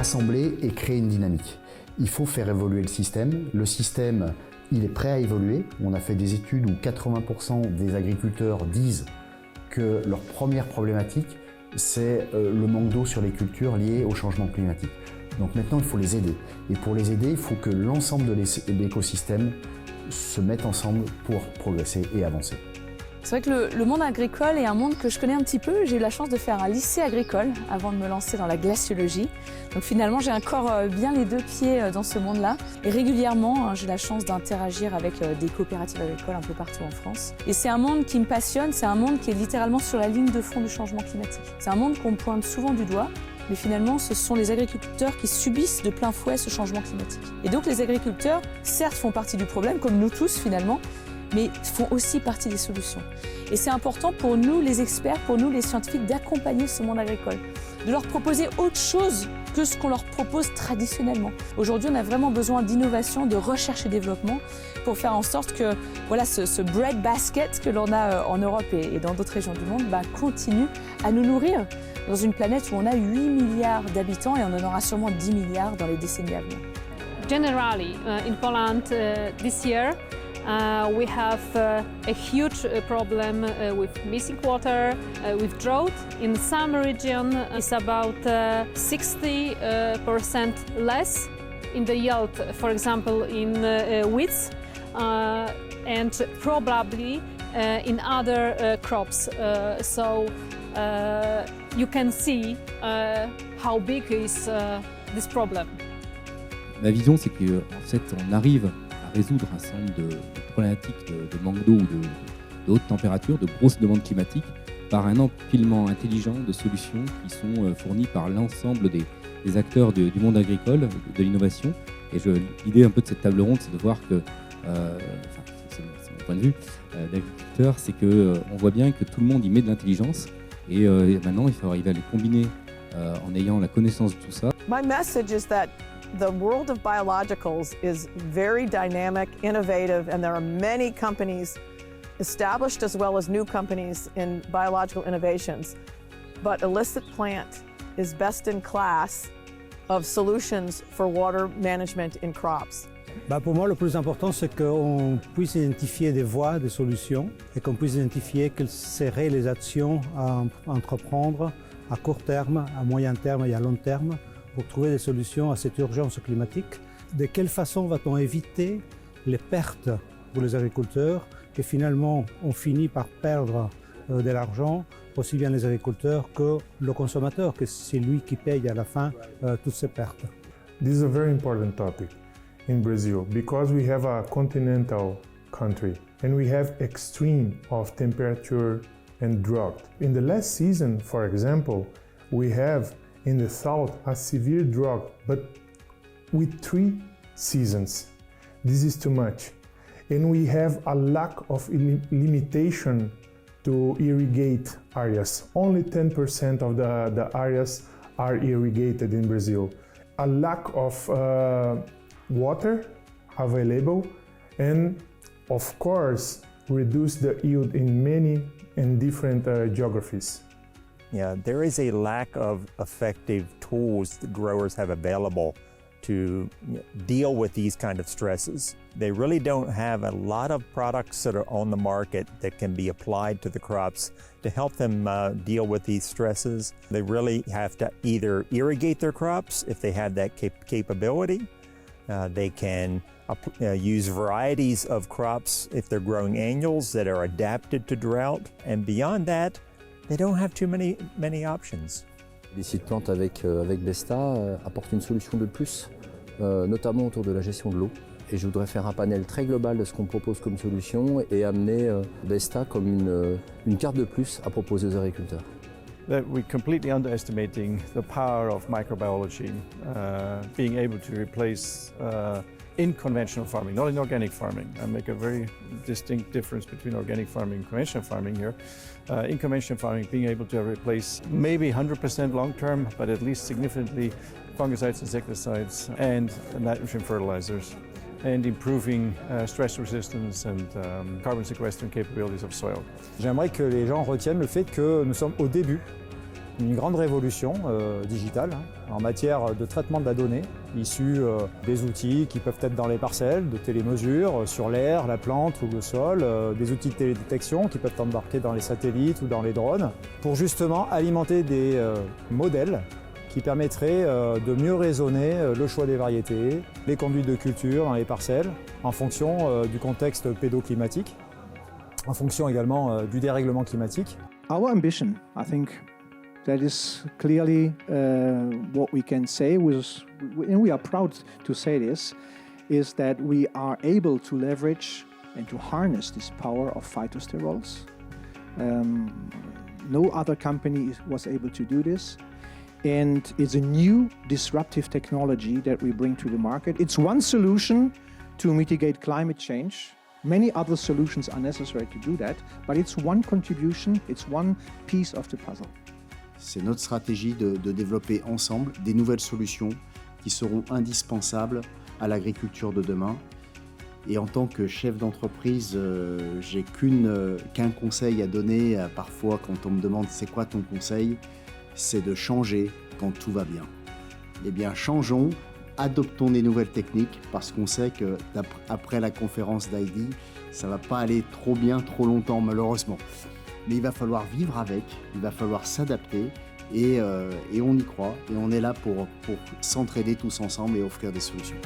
rassembler et créer une dynamique. Il faut faire évoluer le système. Le système, il est prêt à évoluer. On a fait des études où 80% des agriculteurs disent que leur première problématique, c'est le manque d'eau sur les cultures liées au changement climatique. Donc maintenant, il faut les aider. Et pour les aider, il faut que l'ensemble de l'écosystème se mette ensemble pour progresser et avancer. C'est vrai que le monde agricole est un monde que je connais un petit peu. J'ai eu la chance de faire un lycée agricole avant de me lancer dans la glaciologie. Donc finalement, j'ai encore bien les deux pieds dans ce monde-là. Et régulièrement, j'ai la chance d'interagir avec des coopératives agricoles un peu partout en France. Et c'est un monde qui me passionne, c'est un monde qui est littéralement sur la ligne de front du changement climatique. C'est un monde qu'on pointe souvent du doigt, mais finalement, ce sont les agriculteurs qui subissent de plein fouet ce changement climatique. Et donc les agriculteurs, certes, font partie du problème, comme nous tous finalement, mais font aussi partie des solutions. Et c'est important pour nous, les experts, pour nous, les scientifiques, d'accompagner ce monde agricole, de leur proposer autre chose que ce qu'on leur propose traditionnellement. Aujourd'hui, on a vraiment besoin d'innovation, de recherche et développement pour faire en sorte que voilà, ce bread basket que l'on a en Europe et dans d'autres régions du monde continue à nous nourrir dans une planète où on a 8 milliards d'habitants et on en aura sûrement 10 milliards dans les décennies à venir. Generally, in Poland this year, we have a huge problem with missing water, with drought. In some region, it's about 60% less in the yield, for example, in wheat, and probably in other crops. So you can see how big is this problem. Ma vision, c'est qu'en fait, on arrive à résoudre un certain nombre de problématiques de manque d'eau ou de haute température, de grosses demandes climatiques, par un empilement intelligent de solutions qui sont fournies par l'ensemble des acteurs du monde agricole, de l'innovation. Et l'idée un peu de cette table ronde, c'est de voir que, c'est mon point de vue d'agriculteur, c'est qu'on voit bien que tout le monde y met de l'intelligence. Et maintenant, il faut arriver à les combiner en ayant la connaissance de tout ça. My message is that the world of biologicals is very dynamic, innovative, and there are many companies, established as well as new companies in biological innovations. But Illicit Plant is best in class of solutions for water management in crops. Pour moi, le plus important, c'est qu'on puisse identifier des voies, des solutions, et qu'on puisse identifier quelles seraient les actions à entreprendre à court terme, à moyen terme et à long terme pour trouver des solutions à cette urgence climatique. De quelle façon va-t-on éviter les pertes pour les agriculteurs et finalement on finit par perdre de l'argent, aussi bien les agriculteurs que le consommateur, que c'est lui qui paye à la fin toutes ces pertes. This is a very important topic in Brazil because we have a continental country and we have extreme of temperature and drought. In the last season, for example, we have in the south a severe drought, but with 3 seasons. This is too much. And we have a lack of limitation to irrigate areas. Only 10% of the areas are irrigated in Brazil. A lack of water available and of course reduce the yield in many and different geographies. Yeah, there is a lack of effective tools that growers have available to deal with these kind of stresses. They really don't have a lot of products that are on the market that can be applied to the crops to help them deal with these stresses. They really have to either irrigate their crops if they have that capability. They can use varieties of crops if they're growing annuals that are adapted to drought. And beyond that, they don't have too many options. Illicit Plant avec Besta apporte une solution de plus, notamment autour de la gestion de l'eau. Et je voudrais faire un panel très global de ce qu'on propose comme solution et amener Besta comme une carte de plus à proposer aux agriculteurs. We're completely underestimating the power of microbiology, being able to replace in conventional farming, not in organic farming. I make a very distinct difference between organic farming and conventional farming here. In conventional farming, being able to replace maybe 100% long term, but at least significantly fungicides, insecticides, and nitrogen fertilizers, and improving stress resistance and carbon sequestration capabilities of soil. J'aimerais que les gens retiennent le fait que nous sommes au début une grande révolution digitale en matière de traitement de la donnée, issue des outils qui peuvent être dans les parcelles, de télémesure, sur l'air, la plante ou le sol, des outils de télédétection qui peuvent embarquer dans les satellites ou dans les drones, pour justement alimenter des modèles qui permettraient de mieux raisonner le choix des variétés, les conduites de culture dans les parcelles, en fonction du contexte pédoclimatique, en fonction également du dérèglement climatique. Our ambition, I think, that is clearly what we can say, and we are proud to say this, is that we are able to leverage and to harness this power of phytosterols. No other company was able to do this. And it's a new disruptive technology that we bring to the market. It's one solution to mitigate climate change. Many other solutions are necessary to do that, but it's one contribution, it's one piece of the puzzle. C'est notre stratégie de développer ensemble des nouvelles solutions qui seront indispensables à l'agriculture de demain. Et en tant que chef d'entreprise, j'ai qu'un conseil à donner. Parfois, quand on me demande c'est quoi ton conseil, c'est de changer quand tout va bien. Eh bien, changeons, adoptons des nouvelles techniques parce qu'on sait qu'après la conférence d'Heidi, ça ne va pas aller trop bien, trop longtemps malheureusement. Mais il va falloir vivre avec, il va falloir s'adapter et on y croit. Et on est là pour s'entraider tous ensemble et offrir des solutions.